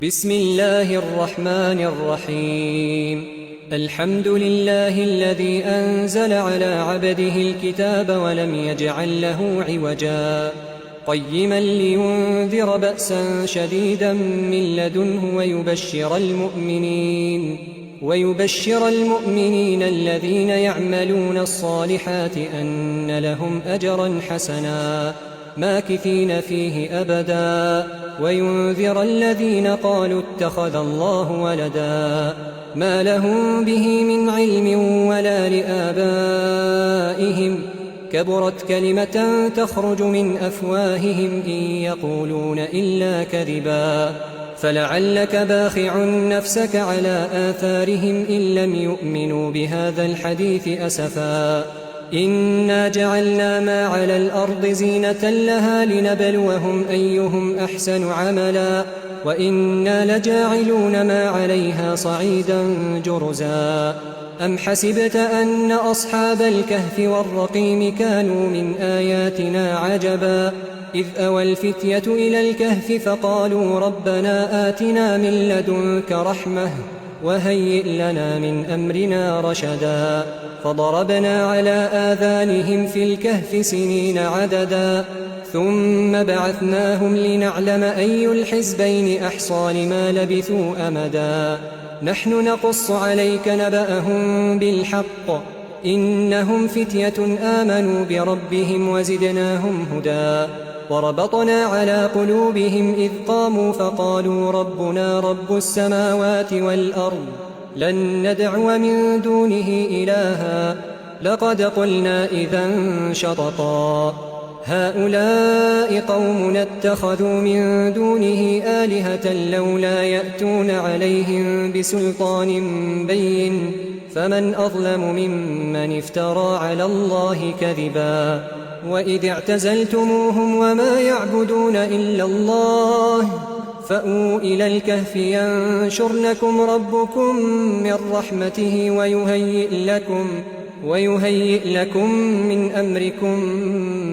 بسم الله الرحمن الرحيم. الحمد لله الذي أنزل على عبده الكتاب ولم يجعل له عوجا قيما لينذر بأسا شديدا من لدنه ويبشر المؤمنين الذين يعملون الصالحات أن لهم أجرا حسنا ماكثين فيه أبدا وينذر الذين قالوا اتخذ الله ولدا ما لهم به من علم ولا لآبائهم كبرت كلمة تخرج من أفواههم إن يقولون إلا كذبا فلعلك باخع نفسك على آثارهم إن لم يؤمنوا بهذا الحديث أسفا إنا جعلنا ما على الأرض زينة لها لنبلوهم أيهم أحسن عملا وإنا لجاعلون ما عليها صعيدا جرزا أم حسبت أن أصحاب الكهف والرقيم كانوا من آياتنا عجبا إذ أوى الفتية إلى الكهف فقالوا ربنا آتنا من لدنك رحمة وهيئ لنا من أمرنا رشدا فضربنا على آذانهم في الكهف سنين عددا ثم بعثناهم لنعلم أي الحزبين أحصى لما لبثوا أمدا نحن نقص عليك نبأهم بالحق إنهم فتية آمنوا بربهم وزدناهم هدى وربطنا على قلوبهم إذ قاموا فقالوا ربنا رب السماوات والأرض لن ندعو من دونه إلها لقد قلنا إذا شططا هؤلاء قومنا اتخذوا من دونه آلهة لولا يأتون عليهم بسلطان بين فمن أظلم ممن افترى على الله كذبا وإذ اعتزلتموهم وما يعبدون إلا الله فأووا إلى الكهف ينشر لكم ربكم من رحمته ويهيئ لكم من أمركم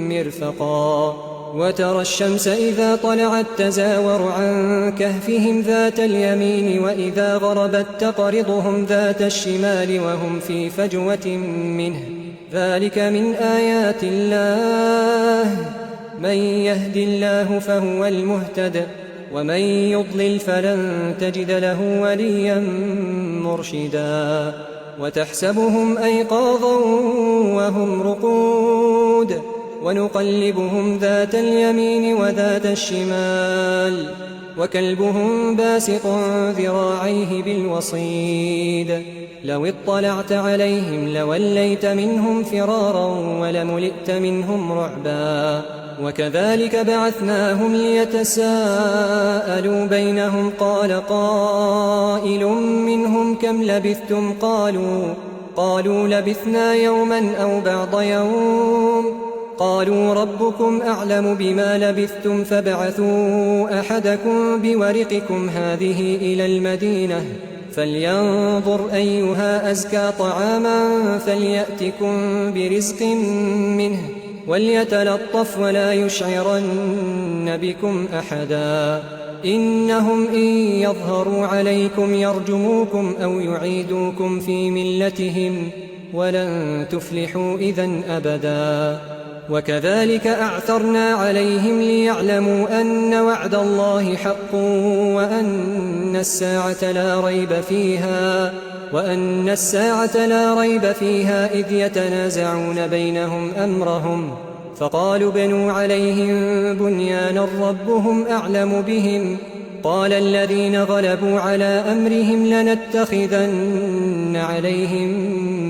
مرفقا وترى الشمس إذا طلعت تزاور عن كهفهم ذات اليمين وإذا غربت تقرضهم ذات الشمال وهم في فجوة منه ذلك من آيات الله من يهد الله فهو المهتد ومن يضلل فلن تجد له وليا مرشدا وتحسبهم أيقاظا وهم رقود ونقلبهم ذات اليمين وذات الشمال وكلبهم باسط ذراعيه بالوصيد لو اطلعت عليهم لوليت منهم فرارا ولملئت منهم رعبا وكذلك بعثناهم ليتساءلوا بينهم قال قائل منهم كم لبثتم قالوا لبثنا يوما أو بعض يوم قالوا ربكم أعلم بما لبثتم فابعثوا أحدكم بورقكم هذه إلى المدينة فلينظر أيها أزكى طعاما فليأتكم برزق منه وليتلطف ولا يشعرن بكم أحدا إنهم إن يظهروا عليكم يرجموكم أو يعيدوكم في ملتهم ولن تفلحوا إذن أبدا وكذلك أعثرنا عليهم ليعلموا أن وعد الله حق وأن الساعة لا ريب فيها إذ يتنازعون بينهم أمرهم فقالوا بنوا عليهم بنيانا ربهم أعلم بهم قال الذين غلبوا على أمرهم لنتخذن عليهم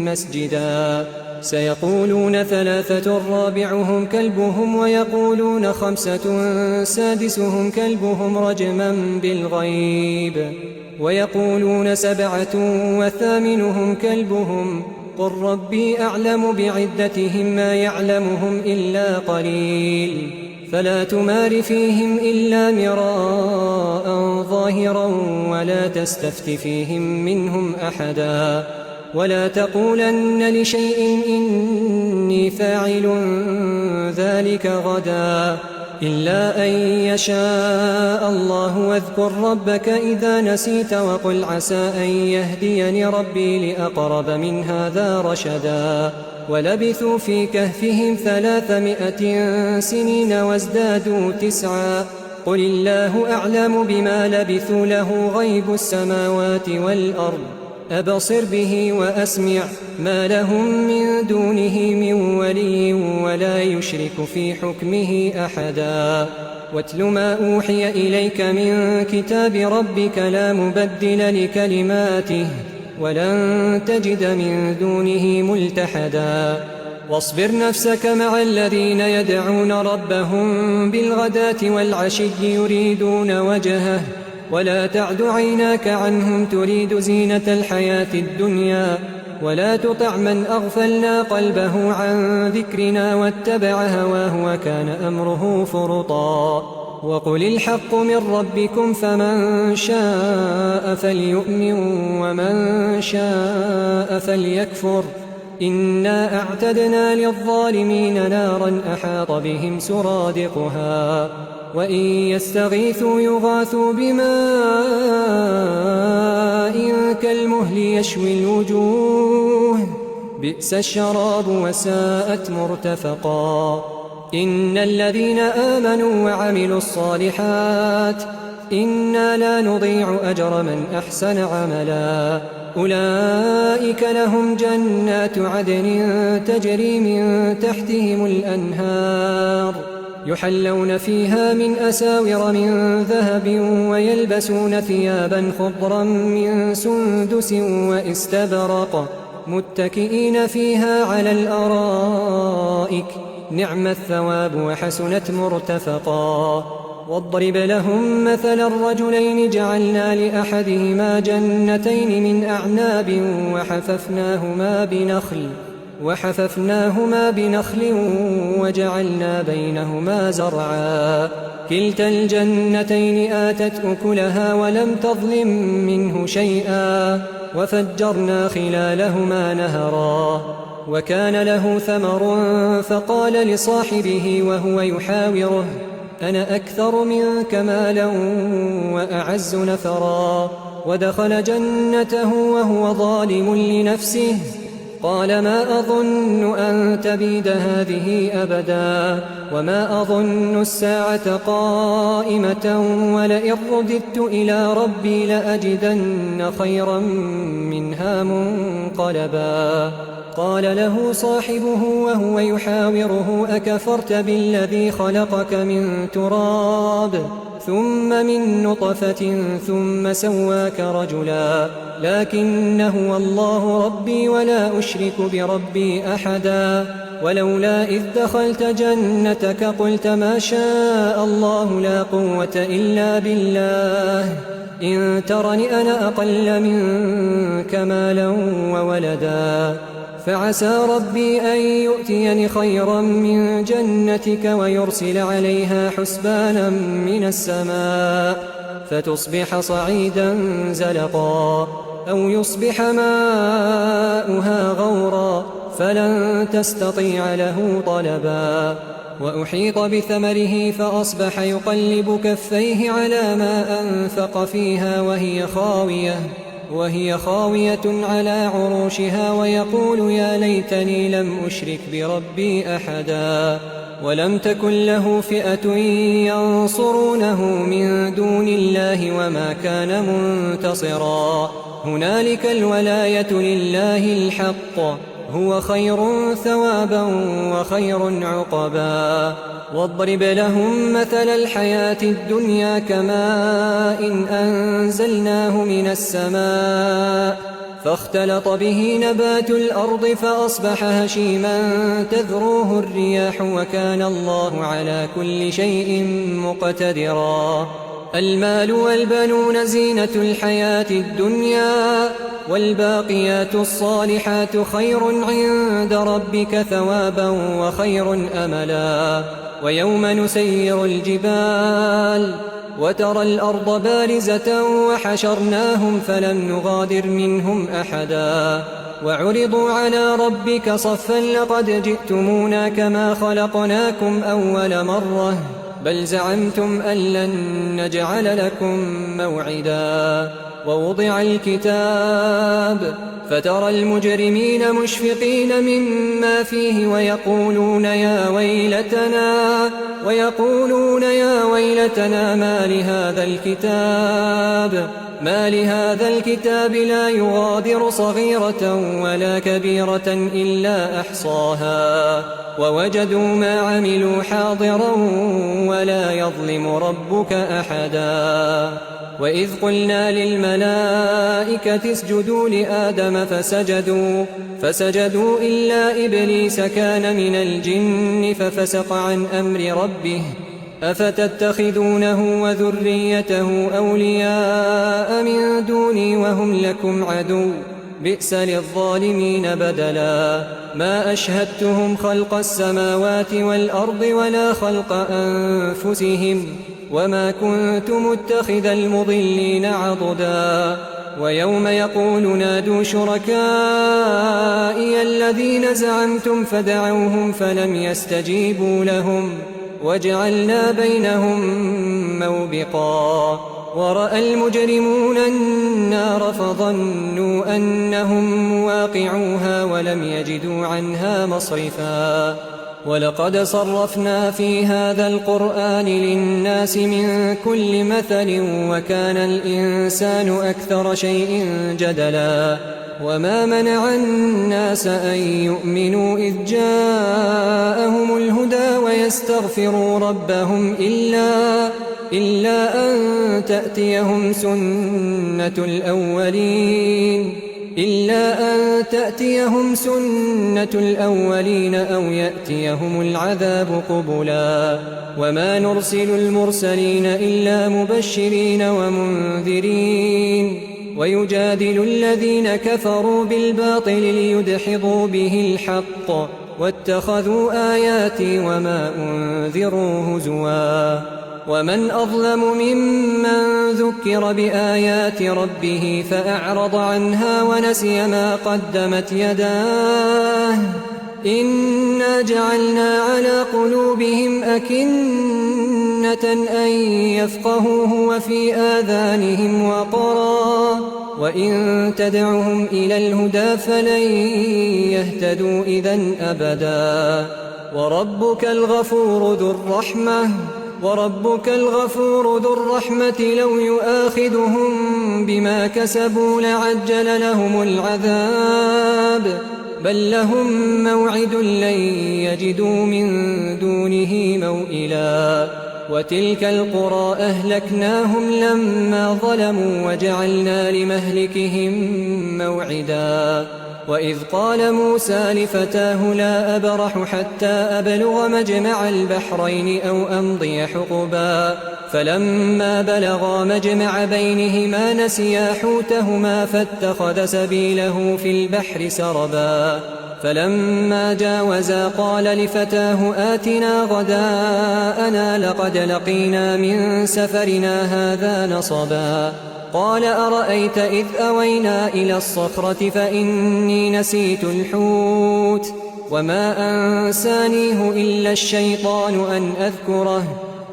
مسجدا سيقولون ثلاثة رابعهم كلبهم ويقولون خمسة سادسهم كلبهم رجما بالغيب ويقولون سبعة وثامنهم كلبهم قل ربي أعلم بعدتهم ما يعلمهم إلا قليل فلا تمار فيهم إلا مراء ظاهرا ولا تستفت فيهم منهم أحدا ولا تقولن لشيء إني فاعل ذلك غدا إلا أن يشاء الله. واذكر ربك إذا نسيت وقل عسى أن يهديني ربي لأقرب من هذا رشدا. ولبثوا في كهفهم 300 سنين وازدادوا 9. قل الله أعلم بما لبثوا له غيب السماوات والأرض أبصر به وأسمع ما لهم من دونه من ولي ولا يشرك في حكمه أحدا. واتل ما أوحي إليك من كتاب ربك لا مبدل لكلماته ولن تجد من دونه ملتحدا. واصبر نفسك مع الذين يدعون ربهم بالغداة والعشي يريدون وجهه ولا تعد عيناك عنهم تريد زينة الحياة الدنيا ولا تطع من أغفلنا قلبه عن ذكرنا واتبع هواه وكان أمره فرطا. وقل الحق من ربكم فمن شاء فليؤمن ومن شاء فليكفر. إنا أعتدنا للظالمين نارا أحاط بهم سرادقها وإن يستغيثوا يغاثوا بماء كالمهل يشوي الوجوه بئس الشراب وساءت مرتفقا. إن الذين آمنوا وعملوا الصالحات إنا لا نضيع أجر من أحسن عملا. أولئك لهم جنات عدن تجري من تحتهم الأنهار يحلون فيها من أساور من ذهب ويلبسون ثيابا خضرا من سندس واستبرق متكئين فيها على الأرائك نعم الثواب وحسنت مرتفقا. واضرب لهم مثل الرجلين جعلنا لأحدهما جنتين من أعناب وحففناهما بنخل وجعلنا بينهما زرعا كلتا الجنتين آتت أكلها ولم تظلم منه شيئا وفجرنا خلالهما نهرا. وكان له ثمر فقال لصاحبه وهو يحاوره أنا أكثر منك مالا وأعز نفرا. ودخل جنته وهو ظالم لنفسه قال ما أظن أن تبيد هذه أبدا وما أظن الساعة قائمة ولئن رددت إلى ربي لأجدن خيرا منها منقلبا. قال له صاحبه وهو يحاوره أكفرت بالذي خلقك من تراب ثم من نطفة ثم سواك رجلا لكن هو الله ربي ولا أشرك بربي أحدا. ولولا إذ دخلت جنتك قلت ما شاء الله لا قوة إلا بالله إن ترني أنا أقل منك مالا وولدا. فعسى ربي أن يؤتيني خيرا من جنتك ويرسل عليها حسبانا من السماء فتصبح صعيدا زلقا أو يصبح ماؤها غورا فلن تستطيع له طلبا. وأحيط بثمره فأصبح يقلب كفيه على ما أنفق فيها وهي خاوية على عروشها ويقول يا ليتني لم أشرك بربي أحدا. ولم تكن له فئة ينصرونه من دون الله وما كان منتصرا. هنالك الولاية لله الحق هو خير ثوابا وخير عقبا. واضرب لهم مثل الحياة الدنيا كماء أنزلناه من السماء فاختلط به نبات الأرض فأصبح هشيما تذروه الرياح وكان الله على كل شيء مقتدرا. المال والبنون زينة الحياة الدنيا والباقيات الصالحات خير عند ربك ثوابا وخير أملا. ويوم نسير الجبال وترى الأرض بارزة وحشرناهم فلم نغادر منهم أحدا وعرضوا على ربك صفا لقد جئتمونا كما خلقناكم أول مرة بل زعمتم أن لن نجعل لكم موعدا ووضع الكتاب فترى المجرمين مشفقين مما فيه ويقولون يا ويلتنا ما لهذا الكتاب لا يغادر صغيرة ولا كبيرة إلا أحصاها ووجدوا ما عملوا حاضرا ولا يظلم ربك أحدا وإذ قلنا للملائكة اسجدوا لآدم فسجدوا إلا إبليس كان من الجن ففسق عن أمر ربه أفتتخذونه وذريته أولياء من دوني وهم لكم عدو بئس للظالمين بدلا ما أشهدتهم خلق السماوات والأرض ولا خلق أنفسهم وما كنت متخذ المضلين عضدا ويوم يقول نادوا شركائي الذين زعمتم فدعوهم فلم يستجيبوا لهم وجعلنا بينهم موبقا ورأى المجرمون النار فظنوا أنهم مواقعوها ولم يجدوا عنها مصرفا ولقد صرفنا في هذا القرآن للناس من كل مثل وكان الإنسان أكثر شيء جدلا وما منع الناس أن يؤمنوا إذ جاءهم الهدى ويستغفروا ربهم إلا أن تأتيهم سنة الأولين أو يأتيهم العذاب قبلا وما نرسل المرسلين إلا مبشرين ومنذرين ويجادل الذين كفروا بالباطل ليدحضوا به الحق واتخذوا آياتي وما أنذروا هزوا ومن أظلم ممن ذكر بآيات ربه فأعرض عنها ونسي ما قدمت يداه إنا جعلنا على قلوبهم أكنة أن يفقهوه وفي آذانهم وقرا وإن تدعهم إلى الهدى فلن يهتدوا إذن أبدا وربك الغفور ذو الرحمة لو يؤاخذهم بما كسبوا لعجل لهم العذاب بل لهم موعد لن يجدوا من دونه موئلا وتلك القرى أهلكناهم لما ظلموا وجعلنا لمهلكهم موعدا وإذ قال موسى لفتاه لا أبرح حتى أبلغ مجمع البحرين أو أمضي حقبا فلما بلغا مجمع بينهما نسيا حوتهما فاتخذ سبيله في البحر سربا فلما جاوزا قال لفتاه آتنا غداءنا لقد لقينا من سفرنا هذا نصبا قال أرأيت إذ أوينا إلى الصخرة فإني نسيت الحوت وما أنسانيه إلا الشيطان أن أذكره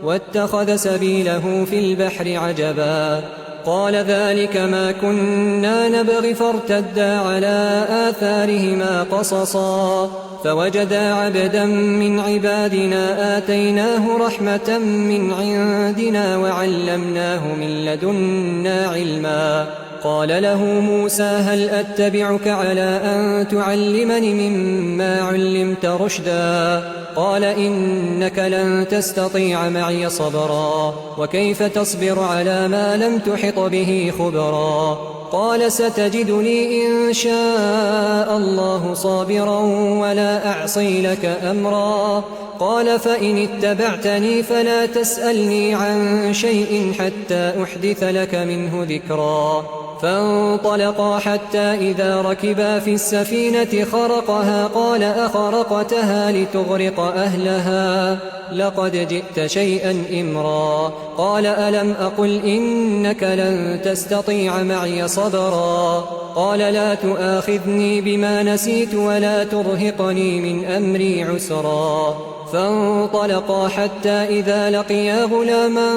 واتخذ سبيله في البحر عجبا قال ذلك ما كنا نبغي فارتدا على آثارهما قصصا فوجدا عبدا من عبادنا آتيناه رحمة من عندنا وعلمناه من لدنا علما قال له موسى هل أتبعك على أن تعلمني مما علمت رشدا قال إنك لن تستطيع معي صبرا وكيف تصبر على ما لم تحط به خبرا قال ستجدني إن شاء الله صابرا ولا أعصي لك أمرا قال فإن اتبعتني فلا تسألني عن شيء حتى أحدث لك منه ذكرا فانطلقا حتى إذا ركبا في السفينة خرقها قال أخرقتها لتغرق أهلها لقد جئت شيئا إمرا قال ألم أقل إنك لن تستطيع معي صبرا قال لا تؤاخذني بما نسيت ولا ترهقني من أمري عسرا فانطلقا حتى إذا لقيا غلاما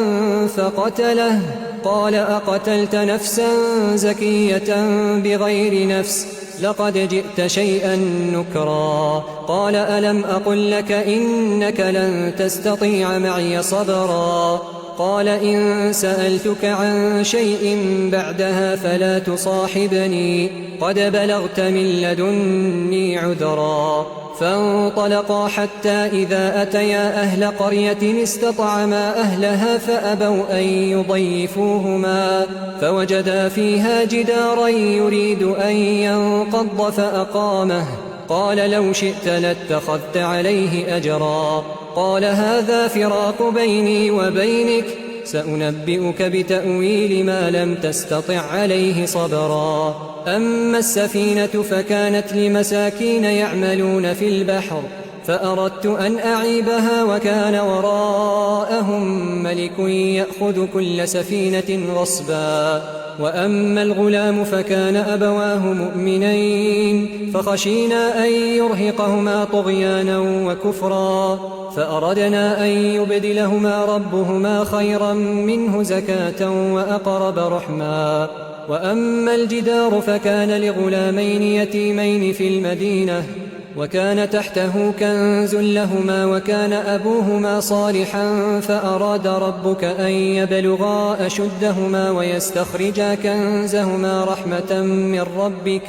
فقتله قال أقتلت نفسا زكية بغير نفس لقد جئت شيئا نكرا قال ألم أقل لك إنك لن تستطيع معي صبرا قال إن سألتك عن شيء بعدها فلا تصاحبني قد بلغت من لدني عذرا فانطلقا حتى إذا أتيا أهل قرية استطعما أهلها فأبوا أن يضيفوهما فوجدا فيها جدارا يريد أن ينقض فأقامه قال لو شئت لاتخذت عليه أجرا قال هذا فراق بيني وبينك سأنبئك بتأويل ما لم تستطع عليه صبرا أما السفينة فكانت لمساكين يعملون في البحر فأردت أن أعيبها وكان وراءهم ملك يأخذ كل سفينة غصبا وأما الغلام فكان أبواه مؤمنين فخشينا أن يرهقهما طغيانا وكفرا فأردنا أن يبدلهما ربهما خيرا منه زكاة وأقرب رحما وأما الجدار فكان لغلامين يتيمين في المدينة وكان تحته كنز لهما وكان أبوهما صالحا فأراد ربك أن يبلغا أشدهما ويستخرجا كنزهما رحمة من ربك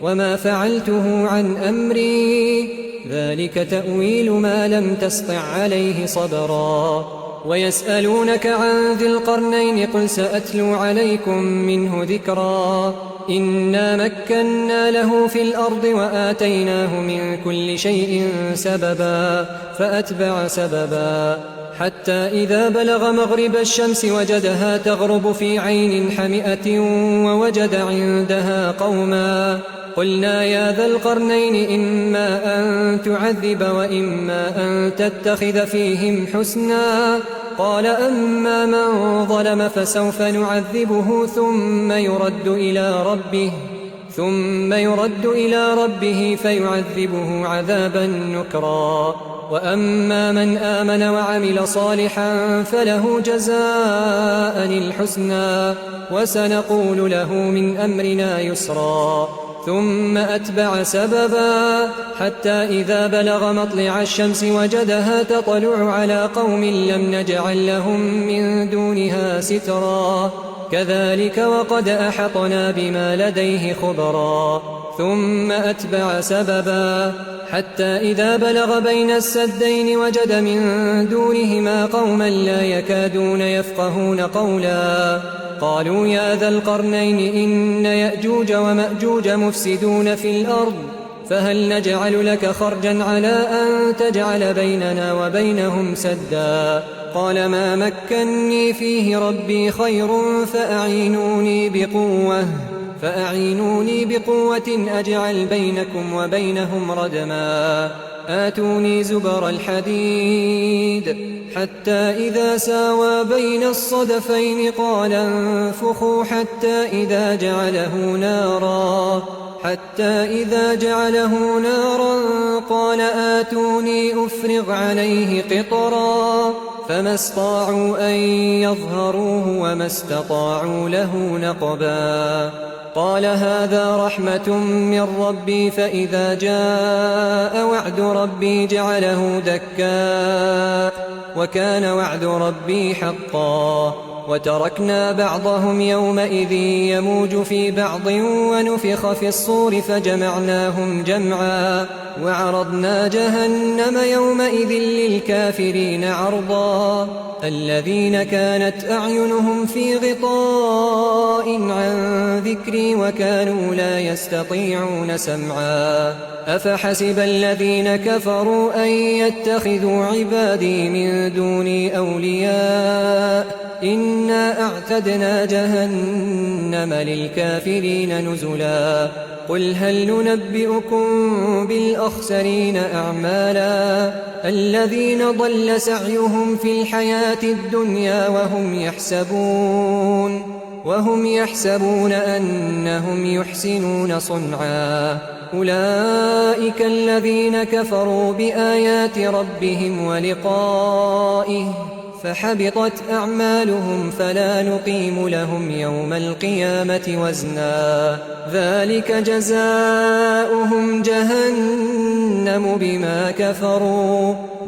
وما فعلته عن أمري ذلك تأويل ما لم تسطع عليه صبرا ويسألونك عن ذي القرنين قل سأتلو عليكم منه ذكرا إنا مكنا له في الأرض وآتيناه من كل شيء سببا فأتبع سببا حتى إذا بلغ مغرب الشمس وجدها تغرب في عين حمئة ووجد عندها قوما قلنا يا ذا القرنين إما أن تعذب وإما أن تتخذ فيهم حسنا قال أما من ظلم فسوف نعذبه ثم يرد إلى ربه فيعذبه عذابا نكرا وأما من آمن وعمل صالحا فله جزاء الحسنى وسنقول له من أمرنا يسرا ثم أتبع سببا حتى إذا بلغ مطلع الشمس وجدها تطلع على قوم لم نجعل لهم من دونها سترا كذلك وقد أحطنا بما لديه خبرا ثم أتبع سببا حتى إذا بلغ بين السدين وجد من دونهما قوما لا يكادون يفقهون قولا قالوا يا ذا القرنين إن يأجوج ومأجوج مفسدون في الأرض فهل نجعل لك خرجا على أن تجعل بيننا وبينهم سدا قال ما مكني فيه ربي خير فأعينوني بقوة أجعل بينكم وبينهم ردما آتوني زبر الحديد حتى إذا ساوى بين الصدفين قال انفخوا حتى إذا جعله نارا قال آتوني أفرغ عليه قطرا فما استطاعوا أن يظهروه وما استطاعوا له نقبا قال هذا رحمة من ربي فإذا جاء وعد ربي جعله دكا وكان وعد ربي حقا وتركنا بعضهم يومئذ يموج في بعض ونفخ في الصور فجمعناهم جمعا وعرضنا جهنم يومئذ للكافرين عرضا الذين كانت أعينهم في غطاء عن ذكري وكانوا لا يستطيعون سمعا أفحسب الذين كفروا أن يتخذوا عبادي من دوني أولياء إنا أعتدنا جهنم للكافرين نزلا قل هل ننبئكم بالأخسرين أعمالا الذين ضل سعيهم في الحياة الدنيا وهم يحسبون أنهم يحسنون صنعا أولئك الذين كفروا بآيات ربهم ولقائه فحبطت أعمالهم فلا نقيم لهم يوم القيامة وزنا ذلك جزاؤهم جهنم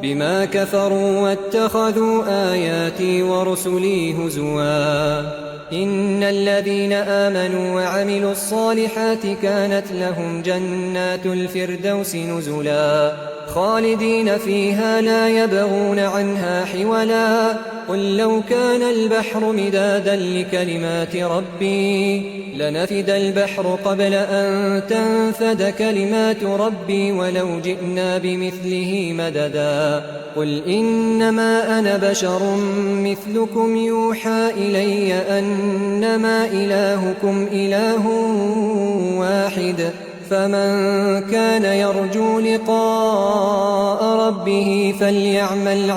بما كفروا واتخذوا آياتي ورسلي هزوا إن الذين آمنوا وعملوا الصالحات كانت لهم جنات الفردوس نزلا خالدين فيها لا يبغون عنها حولا قل لو كان البحر مدادا لكلمات ربي لنفد البحر قبل أن تنفد كلمات ربي ولو جئنا بمثله مددا قل إنما أنا بشر مثلكم يوحى إلي أنما إلهكم إله واحد فمن كان يرجو لقاء ربه فليعمل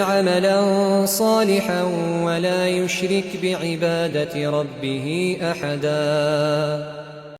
عملا صالحا ولا يشرك بعبادة ربه أحدا